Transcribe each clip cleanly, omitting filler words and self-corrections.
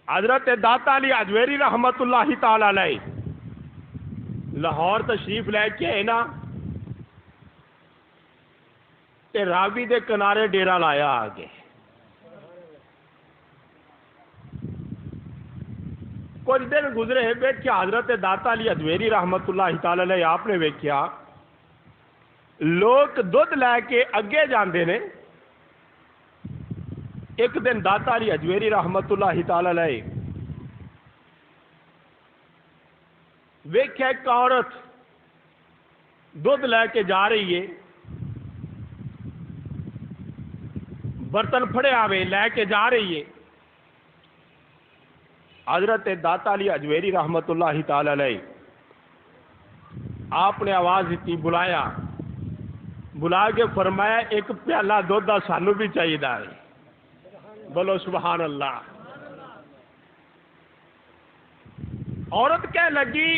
حضرت داتا علی اجویری رحمت اللہ تعالی علیہ لاہور تشریف لے کے آئے نا تے راوی دے کنارے ڈیرا لایا آگے. کچھ دن گزرے ویکھیا حضرت داتا علی اجویری رحمت اللہ تعالی علیہ آپ نے ویکھیا لوگ دودھ لے کے اگے جاندے نے. ایک دن داتا علی اجویری رحمت اللہ تعالی علیہ ویکھیا ایک عورت دودھ لے کے جا رہی ہے, برتن پھڑے آوے لے کے جا رہی ہے. حضرت داتا علی اجویری رحمت اللہ تعالی علیہ آپ نے آواز دیتی, بلایا, بلا کے فرمایا ایک پیالہ دودھ دا سانو بھی چاہیے ہے. بولو سبحان اللہ. عورت کہہ لگی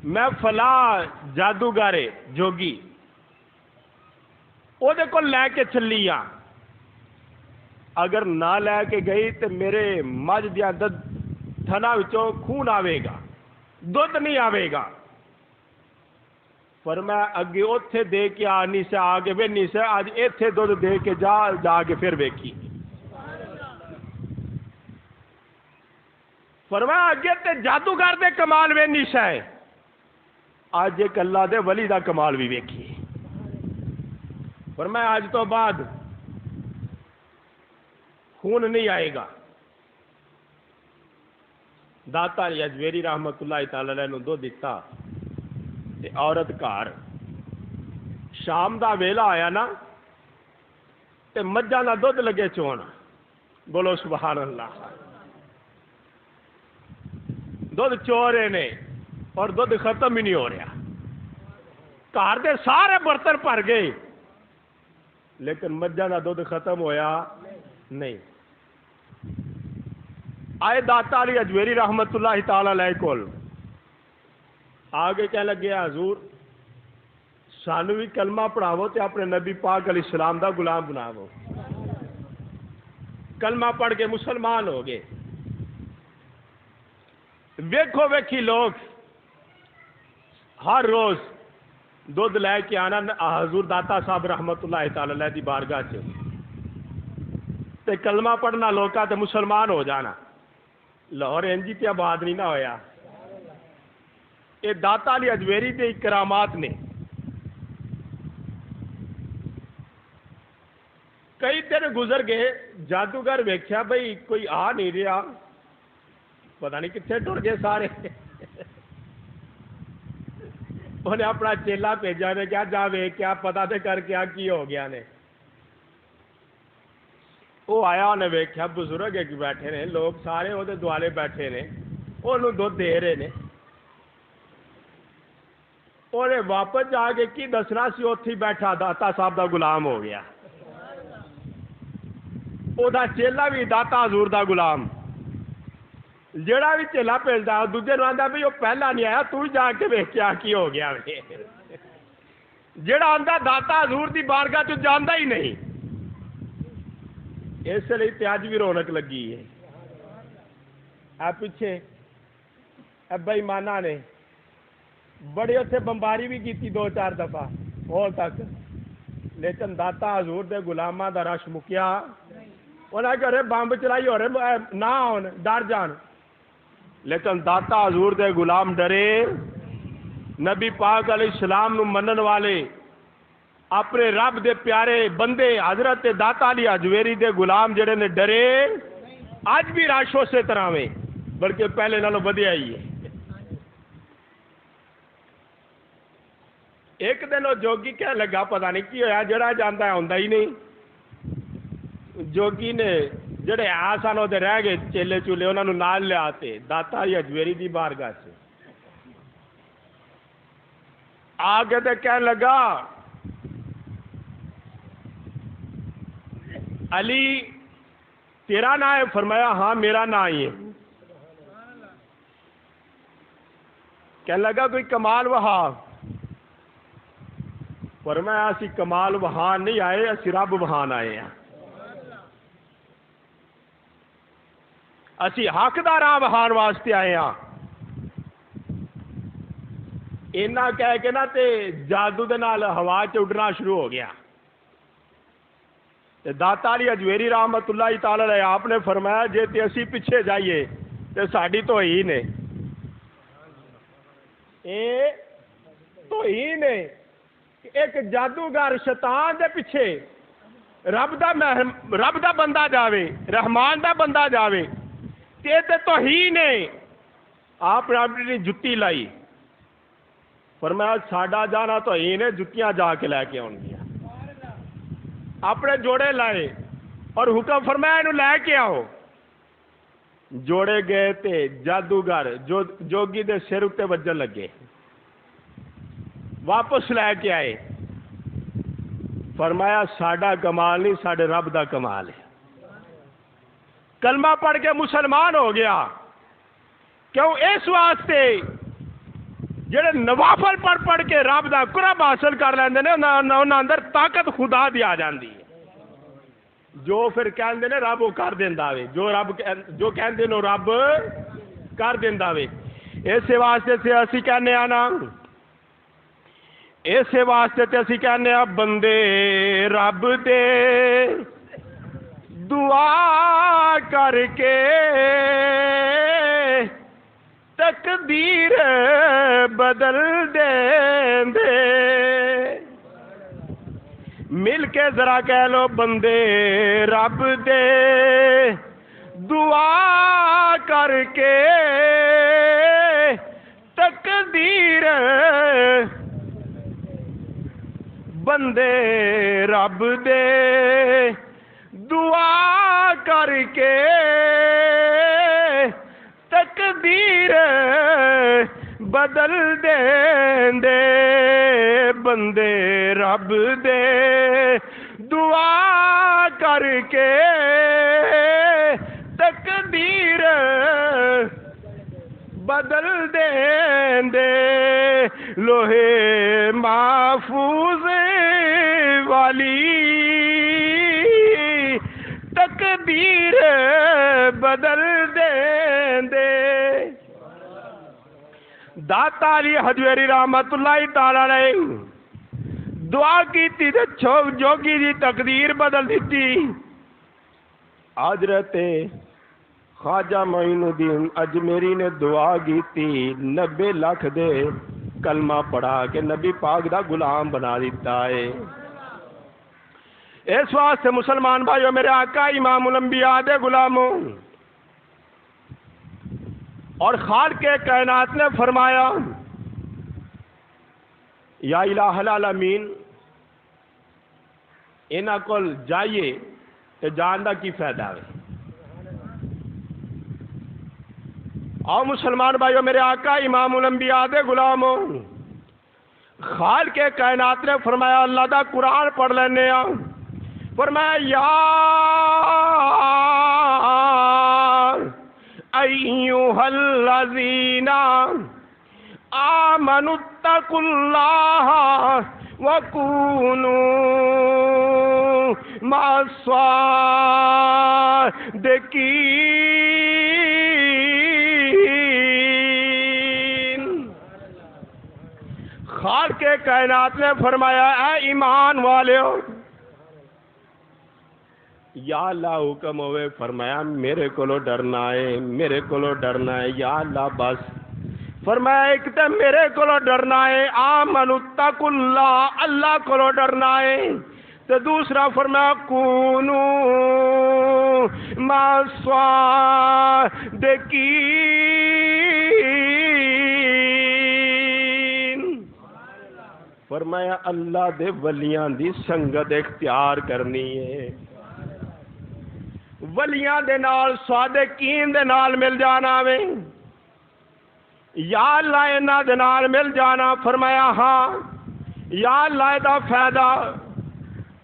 میں فلاں جادوگر جوگی وہ دے کو لے کے چلی ہاں, اگر نہ لے کے گئی تو میرے مجھ دیا تھنا وچوں خون آوے گا, دودھ نہیں آوے گا. پر میں اگے اوتھے دے کے آنی سے آگے وینی سے آج ایتھے دودھ دے کے جا کے پھر ویکھی. فرمایا اگے تے جادوگر دے کمال وینی سے آج ایک اللہ دے ولی دا کمال بھی ویکھی. فرمایا آج تو بعد خون نہیں آئے گا. داتا علی اجویری رحمت اللہ تعالی علیہ نو دو دیتا تے عورت گھر شام دا ویلا آیا نا تے مجھاں دا دودھ لگے چون. بولو سبحان اللہ. دودھ چو رہے نے اور دودھ ختم ہی نہیں ہو رہا. گھر دے سارے برتن بھر گئے لیکن مجھاں دا دودھ ختم ہویا نہیں. آئے داتا علی اجویری رحمت اللہ تعالی علیہ کول آگے کہنے لگے حضور سانو بھی کلمہ پڑھاو تے اپنے نبی پاک علیہ السلام دا غلام بناو. کلمہ پڑھ کے مسلمان ہو گئے. ویکھو ویکھی لوگ ہر روز دودھ لے کے آنا حضور داتا صاحب رحمت اللہ تعالی علیہ دی بارگاہ سے تے کلمہ پڑھنا لوکا تے مسلمان ہو جانا. لاہور انجی تے آباد نہیں نہ ہویا. یہ داتا علی اجویری دے کرامات نے. کئی دن گزر گئے, جادوگر ویکھیا بھئی کوئی آ نہیں رہا, پتہ نہیں کتنے ٹر گئے سارے. انہیں اپنا چیلا بھیجا نے کیا جا ویکھ کیا پتہ تے کر کیا کی ہو گیا نے. وہ آیا انہیں ویکھیا بزرگ ایک بیٹھے نے, لوگ سارے وہ دوالے بیٹھے نے, انہوں دودھ دے رہے نے. انہیں واپس جا کے کی دسنا سی اوتھے بیٹھا داتا صاحب دا غلام ہو گیا. او دا چیلا بھی داتا حضور دا غلام. جڑا بھی چیلا بھیجدا دوجے نوں آندا بھی وہ پہلا نہیں آیا تو جا کے ویکھ کیا کی ہو گیا. جڑا آندا داتا حضور دی بارگاہ چ جاندا ہی نہیں. اس لیے تے اج بھی رونق لگی ہے. آ پیچھے ابا ایمانہ نے بڑی اتنے بمباری بھی کی 2-4 دفعہ ہو تک, لیکن داتا حضور دے غلاماں دا رش مکیا. انہیں کہ بمب چلائی ہو رہے نہ آن ڈر جان, لیکن داتا حضور دے غلام ڈرے. نبی پاک علیہ السلام نو منن والے اپنے رب دے پیارے بندے حضرت داتا علی اجویری دے غلام جڑے نے ڈرے. اج بھی رش اسی طرح میں بلکہ پہلے نالوں ودھیا ہی ہے. ایک دن وہ جوگی کہنے لگا پتہ نہیں کی ہویا جڑا جاندا ہے ہوندا ہی نہیں. جوگی نے جڑے آ سن وہ رہ گئے چیلے چولے انہوں نے نال لے آتے داتا علی اجویری دی بارگاہ سے. آگے تے کہنے لگا علی تیرا نام ہے؟ فرمایا ہاں میرا نام ہی ہے. کہنے لگا کوئی کمال وہاں؟ فرمایا اسی کمال وہاں نہیں آئے, اسی رب وہاں آئے ہیں. اسی حق دا راہ وہان واسطے آئے ہاں. اینا کہہ کے نا تے جادو دے نال ہوا چ اڈنا شروع ہو گیا. داتا علی حجویری رحمت اللہ تعالی علیہ آپ نے فرمایا جے تے اسی پیچھے جائیے تے ساڈی توہین ہے. اے توہین ہے. ایک جادوگر شیطان دے پیچھے رب دا بندہ جاوے، رحمان دا بندہ جاوے تے توہین ہے. آپ نے اپنی جتی لائی، فرمایا ساڈا جانا توہین ہے، جتیاں جا کے لے کے آن گیا. اپنے جوڑے لائے اور حکم فرمایا انہوں لے کے آؤ. جوڑے گئے تے جادوگر جوگی دے سر اتے وجن لگے، واپس لے کے آئے. فرمایا ساڈا کمال نہیں، ساڈے رب دا کمال ہے. کلمہ پڑھ کے مسلمان ہو گیا. کیوں؟ اس واسطے جڑے نوافل پڑھ کے رب دا قرب حاصل کر لیندے نے انہاں اندر طاقت خدا دی آ جاندی ہے. جو پھر کہندے نے رب وہ کر دیندا وے، جو کہندے نے رب کر دیندا وے. اس واسطے سے اسی کہنے آ نا، اس واسطے تے اسی کہنے آ بندے رب دے دعا کر کے تقدیر بدل دیں دے. مل کے ذرا کہہ لو بندے رب دے دعا کر کے تقدیر، بندے رب دے دعا کر کے تقدیر بدل دیں دے. بندے رب دے دعا کر کے تقدیر بدل دیں دے. لوہے محفوظ والی تقدیر بدل دیں دے. داتا علی حجویری رحمت اللہ تعالی علیہ دعا کی تھی تے جوگی دی تقدیر بدل دیتی. حضرت خواجہ معین الدین اجمیری نے دعا کی تھی 90 لاکھ دے کلمہ پڑھا کے نبی پاک دا غلام بنا دیتا ہے. اس واسطے مسلمان بھائیو میرے آقا امام الانبیاء دے غلاموں اور خالق کائنات نے فرمایا یا الہ العالمین انہاں کول جائیے تے جان دا کی فائدہ ہے. آؤ مسلمان بھائیو میرے آقا امام الانبیاء دے غلاموں خالق کائنات نے فرمایا اللہ دا قرآن پڑھ لینے آ. فرمایا یا ایھا الذین آمنوا اتقوا اللہ وکونوا مع الصادقین. خالق کائنات نے فرمایا اے ایمان والو، یا اللہ حکم ہوئے فرمایا میرے کولو ڈرنا ہے، میرے کولو ڈرنا ہے. یا اللہ بس فرمایا ایک تے میرے کولو ڈرنا ہے، آمنوا اتقوا اللہ، اللہ کولو ڈرنا ہے. تو دوسرا فرمایا کونوا مع الصادقین. فرمایا اللہ دے ولیاں دی سنگت اختیار کرنی ہے، ولیاں دے نال صادقین دے نال مل جانا وے. یا اللہ انہاں دے نال مل جانا. فرمایا ہاں یا اللہ دا فائدہ.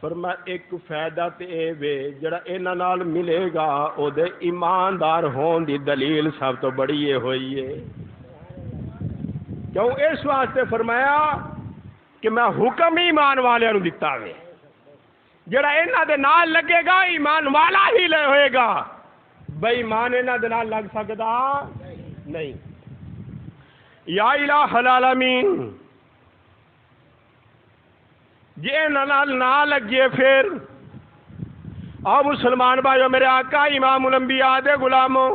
فرمایا ایک فائدہ تے اے وے جڑا انہاں نال ملے گا او دے ایماندار ہون دی دلیل سب تو بڑی یہ ہوئی ہے. کیوں؟ اس واسطے فرمایا کہ میں حکم ایمان والے نو دتا وے، جڑا انہاں دے نال لگے گا ایمان والا ہی لے ہوئے گا. بے ایمان انہاں دے نال لگ سکدا نہیں۔ یا الہ العالمین جے انہاں نال نہ لگے پھر آؤ مسلمان بھائیو میرے آقا امام الانبیاء دے غلاموں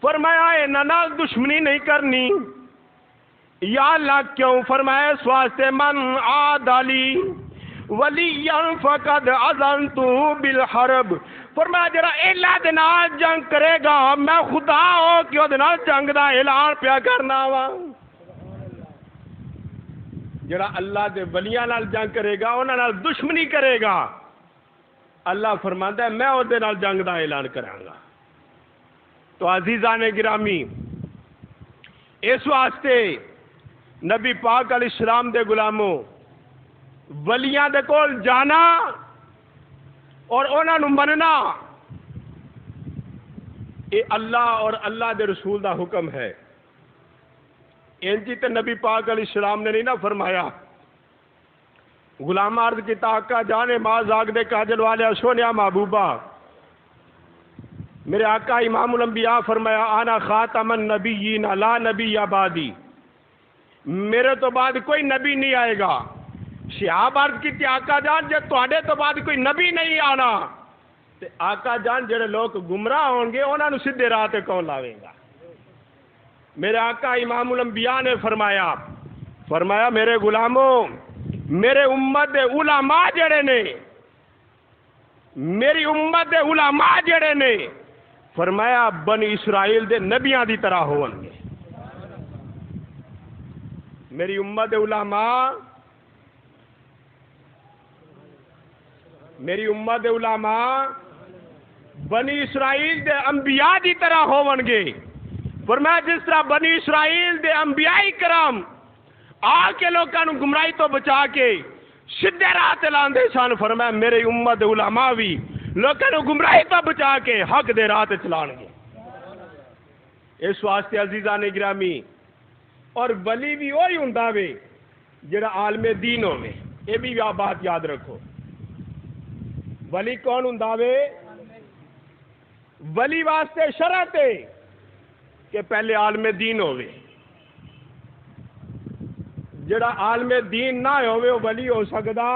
فرمایا انہاں نال دشمنی نہیں کرنی۔ یا اللہ کیوں؟ فرمایا اس واسطے من عادلی ولیاً فقد اذنتہ بالحرب، فرمایا جڑا اللہ دے نال جنگ کرے گا میں خدا ہو کہ او دے نال جنگ دا اعلان پیا کرنا وا۔ جڑا اللہ دے ولیاں نال جنگ کرے گا انہاں نال دشمنی کرے گا، اللہ فرماندا ہے میں او دے نال جنگ دا اعلان کراں گا۔ تو عزیزان گرامی اس واسطے نبی پاک علیہ السلام دے غلاموں ولیاں دے کول جانا اور انہاں نوں مننا اے اللہ اور اللہ دے رسول دا حکم ہے۔ انجی تے نبی پاک علیہ السلام نے نہیں نہ فرمایا۔ غلام عرض کی آقا جانے ماز آگ دے کاجل والے سونیا محبوبہ میرے آقا امام الانبیاء فرمایا آنا خاتم النبیین لا نبی بعدی، میرے تو بعد کوئی نبی نہیں آئے گا۔ شہاب عرض کی آقا جان جے تواڈے تو بعد کوئی نبی نہیں آنا تے آقا جان جڑے لوگ گمراہ ہون گے انہاں نوں سیدھے راہ تے کون لاوے گا؟ میرے آقا امام الانبیاء نے فرمایا میرے غلاموں میرے امت دے علماء جڑے نے، میری امت دے علماء جڑے نے فرمایا بنی اسرائیل دے نبیاں دی طرح ہون گے۔ میری امت دے علماء بنی اسرائیل دے انبیاء دی طرح ہون گے۔ فرمایا جس طرح بنی اسرائیل دے انبیاء کرام آ کے لوکاں نوں گمراہی تو بچا کے سیدھے راہ تے لاندے سن، فرمایا میری امت دے علماء بھی لوکاں نوں گمراہی تو بچا کے حق دے راہ تے چلان گے۔ اس واسطے عزیزان گرامی اور ولی بھی وہی ہوندا وے جڑا عالم دین ہوے، یہ بھی بات یاد رکھو۔ ولی کون ہوندا وے؟ ولی واسطے شرط ہے کہ پہلے عالم دین ہوے۔ جڑا عالم دین نہ ہوے وہ ولی ہو سکدا؟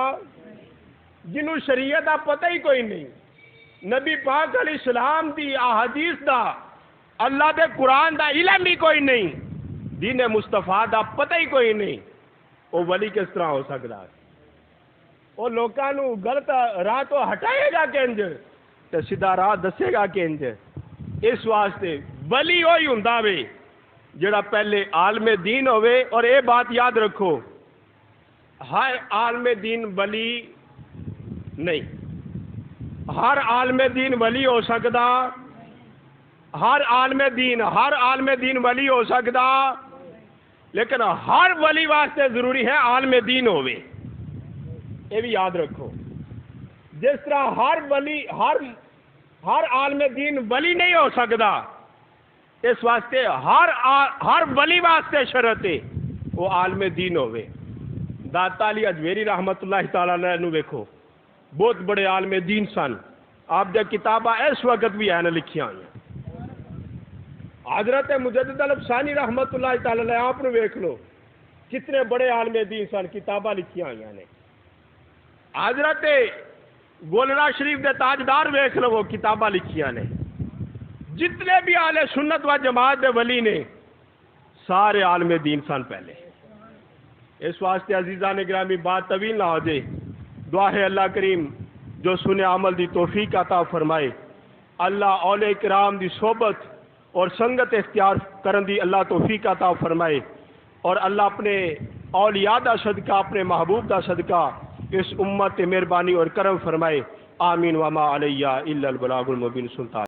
جنہوں شریعت دا پتہ ہی کوئی نہیں، نبی پاک علیہ السلام دی احادیث دا اللہ دے قرآن دا علم ہی کوئی نہیں، دین مصطفیٰ دا پتہ ہی کوئی نہیں، وہ ولی کس طرح ہو سکدا؟ وہ لوکاں نوں غلط راہ تو ہٹائے گا کنج تے سیدھا راہ دسے گا کنج؟ اس واسطے ولی وہی ہوندا وے جڑا پہلے عالم دین ہوئے۔ اور یہ بات یاد رکھو ہر عالم دین ولی نہیں، ہر عالم دین ولی ہو سکدا، ہر عالم دین ولی ہو سکدا، لیکن ہر ولی واسطے ضروری ہے عالم دین ہوئے، یہ بھی یاد رکھو۔ جس طرح ہر عالم دین ولی نہیں ہو سکدا، اس واسطے ہر ولی واسطے شرط ہے وہ عالم دین ہوئے۔ داتا علی اجمیری رحمت اللہ تعالیٰ علیہ نو ویکھو، بہت بڑے عالم دین سن، آپ جب کتاباں اس وقت بھی ہیں لکھیاں ہوئی۔ حضرت مجدد الفسانی رحمت اللہ تعالیٰ علیہ آپ نے ویکھ لو کتنے بڑے عالم دین سن، کتاباں لکھیاں ہوئی ہیں۔ حضرت گولڑا شریف دے تاجدار ویکھ لو وہ کتاباں لکھیاں نے۔ جتنے بھی اہل سنت و جماعت دے ولی نے سارے عالم دین سن پہلے۔ اس واسطے عزیزان گرامی بات طویل نہ ہو جائے، دعا ہے اللہ کریم جو سنے عمل دی توفیق عطا فرمائے، اللہ اولیاء کرام دی صحبت اور سنگت اختیار کرن دی اللہ توفیق عطا فرمائے، اور اللہ اپنے اولیاء دا صدقہ اپنے محبوب دا صدقہ اس امت مہربانی اور کرم فرمائے۔ آمین وما علیہ الا البلاغ المبین۔ سلطان